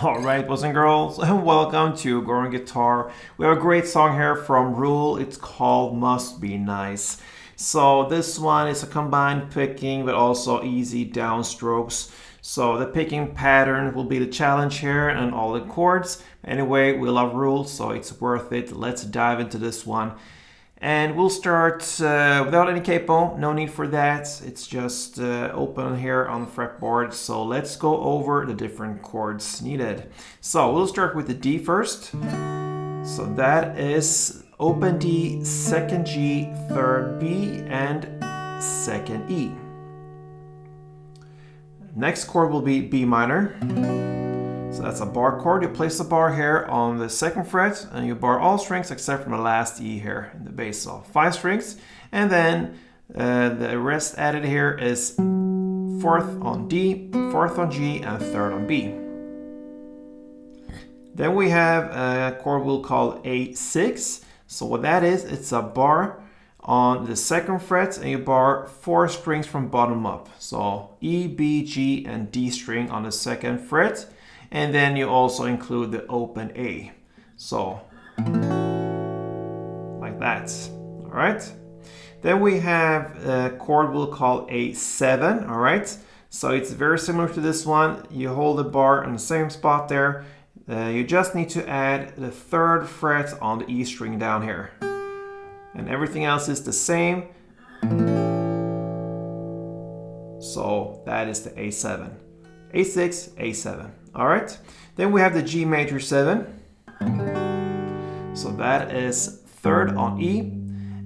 Alright, boys and girls, and welcome to Growing Guitar. We have a great song here from RUEL. It's called Must Be Nice. So this one is a combined picking but also easy downstrokes. So the picking pattern will be the challenge here and all the chords. Anyway, we love RUEL, so it's worth it. Let's dive into this one. And we'll start without any capo, no need for that. It's just open here on the fretboard. So let's go over the different chords needed. So we'll start with the D first. So that is open D, second G, third B, and second E. Next chord will be B minor. So that's a bar chord. You place the bar here on the second fret and you bar all strings except for the last E here in the bass. So 5 strings, and then the rest added here is 4th on D, 4th on G, and 3rd on B. Then we have a chord we'll call A6. So what that is, it's a bar on the second fret and you bar 4 strings from bottom up. So E, B, G, and D string on the second fret. And then you also include the open A. So, like that. All right. Then we have a chord we'll call A7. All right. So it's very similar to this one. You hold the bar in the same spot there. You just need to add the 3rd fret on the E string down here. And everything else is the same. So that is the A7. A6, A7. All right. Then we have the G major 7. So that is 3rd on E.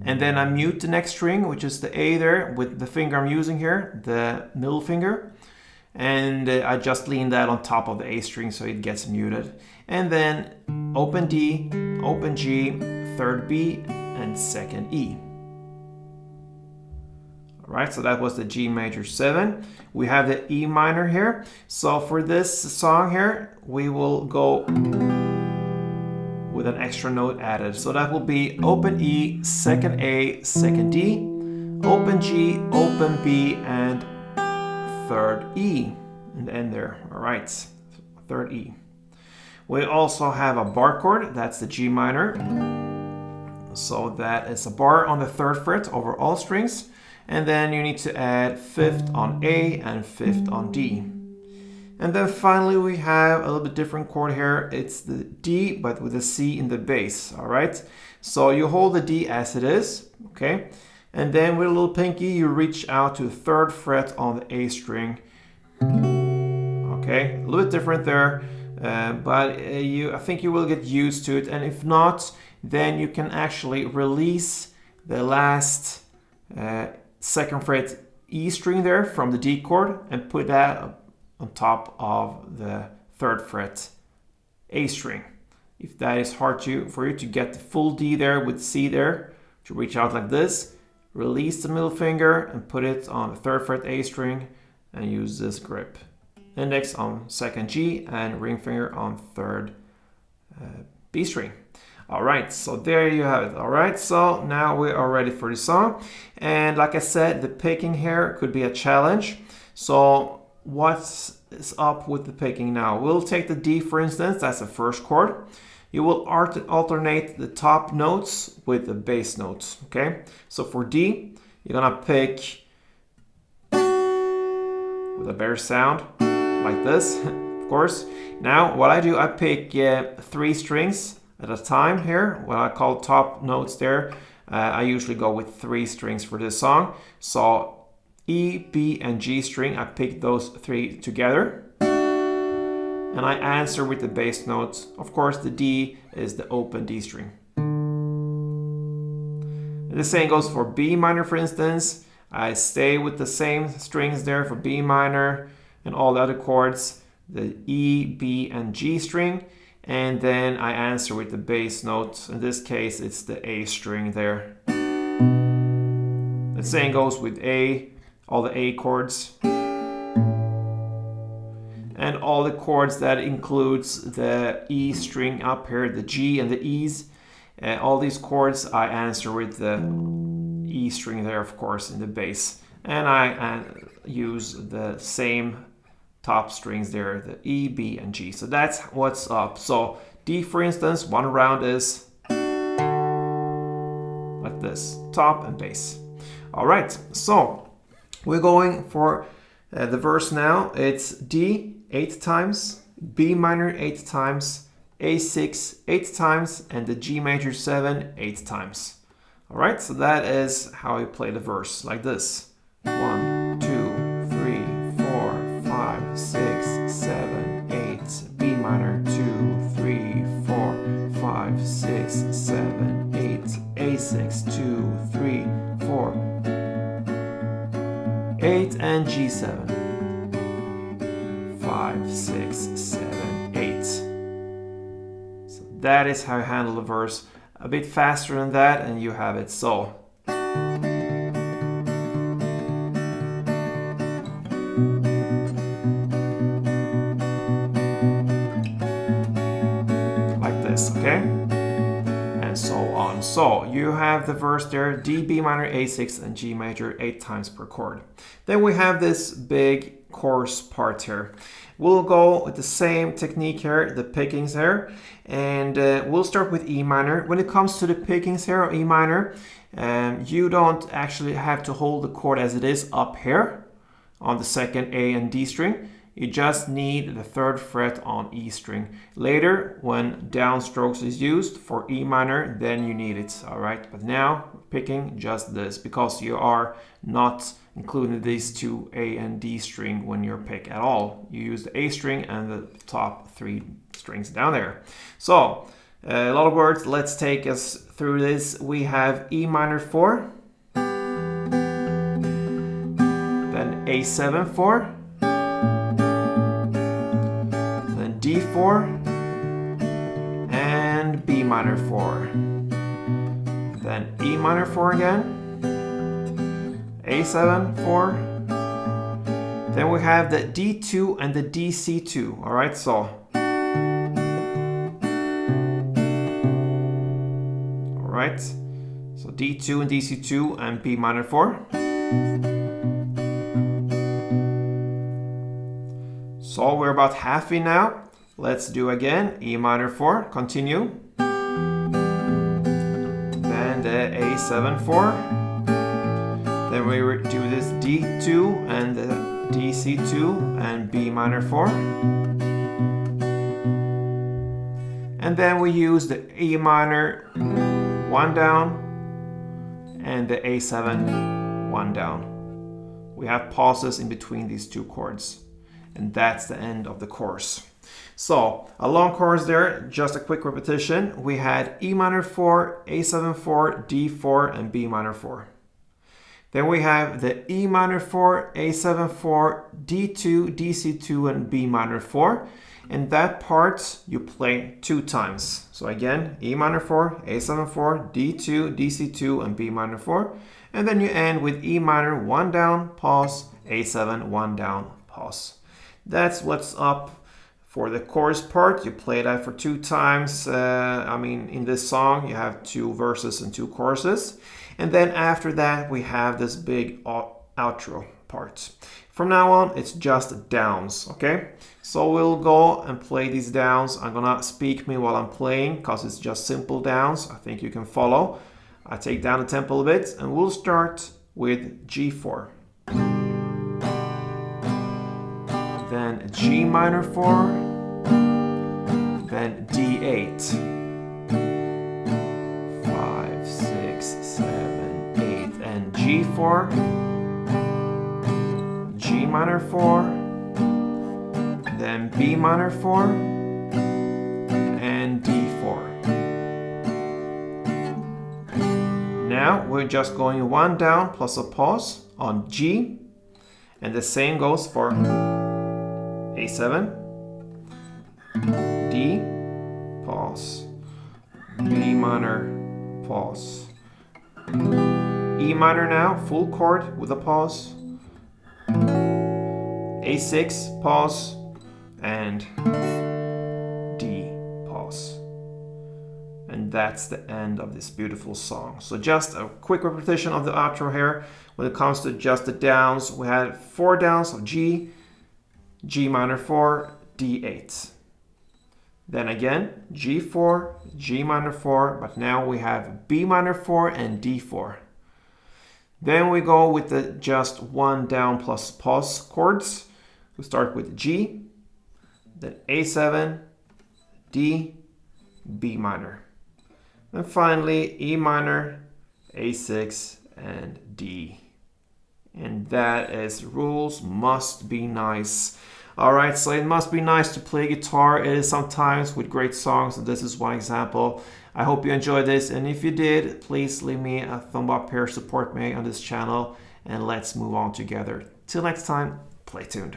And then I mute the next string, which is the A there with the finger I'm using here, the middle finger. And I just lean that on top of the A string so it gets muted. And then open D, open G, 3rd B, and 2nd E. Alright, so that was the G major 7. We have the E minor here. So for this song here, we will go with an extra note added. So that will be open E, 2nd A, 2nd D, open G, open B, and 3rd E. And end there. Alright, 3rd E. We also have a bar chord. That's the G minor. So that is a bar on the 3rd fret over all strings. And then you need to add 5th on A and 5th on D. And then finally we have a little bit different chord here. It's the D, but with a C in the bass, all right? So you hold the D as it is, okay? And then with a little pinky, you reach out to the 3rd fret on the A string. Okay, a little bit different there, but I think you will get used to it. And if not, then you can actually release the last 2nd fret E string there from the D chord and put that on top of the 3rd fret A string. If that is hard for you to get the full D there with C there, to reach out like this, release the middle finger and put it on the 3rd fret A string and use this grip. Index on 2nd G and ring finger on 3rd B string. All right, so there you have it. All right, so now we are ready for the song. And like I said, the picking here could be a challenge. So what is up with the picking now? We'll take the D, for instance. That's the first chord. You will alternate the top notes with the bass notes, okay? So for D, you're gonna pick with a better sound like this, of course. Now, what I do, I pick 3 strings at a time here, what I call top notes there. I usually go with 3 strings for this song. So E, B, and G string, I pick those 3 together. And I answer with the bass notes. Of course, the D is the open D string. And the same goes for B minor, for instance. I stay with the same strings there for B minor and all the other chords, the E, B, and G string. And then I answer with the bass note. In this case, it's the A string there. The same goes with A, all the A chords. And all the chords that includes the E string up here, the G and the E's. All these chords I answer with the E string there, of course, in the bass. And I use the same top strings there, the E, B, and G. So that's what's up. So D, for instance, one round is like this, top and bass. All right, so we're going for the verse now. It's D 8 times, B minor 8 times, A6 8 times, and the G major 7 8 times. All right, so that is how we play the verse, like this. 1, 2, 3, 4, 5, 6, 7, 8. B minor 2, 3, 4, 5, 6, 7, 8. A6 2, 3, 4, 8, and G7. 5, 6, 7, 8. So that is how you handle the verse. A bit faster than that, and you have it. So like this, okay? And so on. So you have the verse there, D, B minor, A6, and G major 8 times per chord. Then we have this big chorus part here. We'll go with the same technique here, the pickings here, and we'll start with E minor. When it comes to the pickings here, E minor, you don't actually have to hold the chord as it is up here on the second A and D string. You just need the 3rd fret on E string. Later, when downstrokes is used for E minor, then you need it, all right? But now, picking just this, because you are not including these two A and D string when you pick at all. You use the A string and the top 3 strings down there. So, a lot of words, let's take us through this. We have E minor 4, then A7 4, then D4, and B minor 4. Then E minor 4 again, A7 4. Then we have the D2 and the DC2. All right, so all right, so D2 and DC2 and B minor 4. So we're about halfway now. Let's do again. E minor 4, continue. Then the A7 4. Then we do this D2 and the DC2 and B minor 4. And then we use the E minor 1 down and the A7 1 down. We have pauses in between these two chords. And that's the end of the chorus. So a long chorus there, just a quick repetition. We had E minor 4, A7 4, D4, and B minor 4. Then we have the E minor 4, A7 4, D2, DC2, and B minor 4. And that part you play 2 times. So again, E minor 4, A7 4, D2, DC2, and B minor 4. And then you end with E minor 1 down, pause, A7 1 down, pause. That's what's up for the chorus part. You play that for 2 times. In this song, you have 2 verses and 2 choruses. And then after that, we have this big outro part. From now on, it's just downs, okay? So we'll go and play these downs. I'm gonna speak me while I'm playing because it's just simple downs. I think you can follow. I take down the tempo a bit and we'll start with G4. Then G minor 4, then D8, 5, 6, 7, 8, and G4, G minor 4, then B minor 4, and D4. Now we're just going 1 down plus a pause on G, and the same goes for A7, D, pause, B minor, pause, E minor now, full chord with a pause, A6, pause, and D, pause. And that's the end of this beautiful song. So just a quick repetition of the outro here. When it comes to just the downs, we had 4 downs of G, G minor 4, D8. Then again, G4, G minor 4, but now we have B minor 4 and D4. Then we go with the just one down plus pause chords. We start with G, then A7, D, B minor. And finally, E minor, A6, and D. And that is rules must be nice. Alright, so it must be nice to play guitar. It is sometimes with great songs, and this is one example. I hope you enjoyed this, and if you did, please leave me a thumb up here, support me on this channel, and let's move on together. Till next time, play tuned.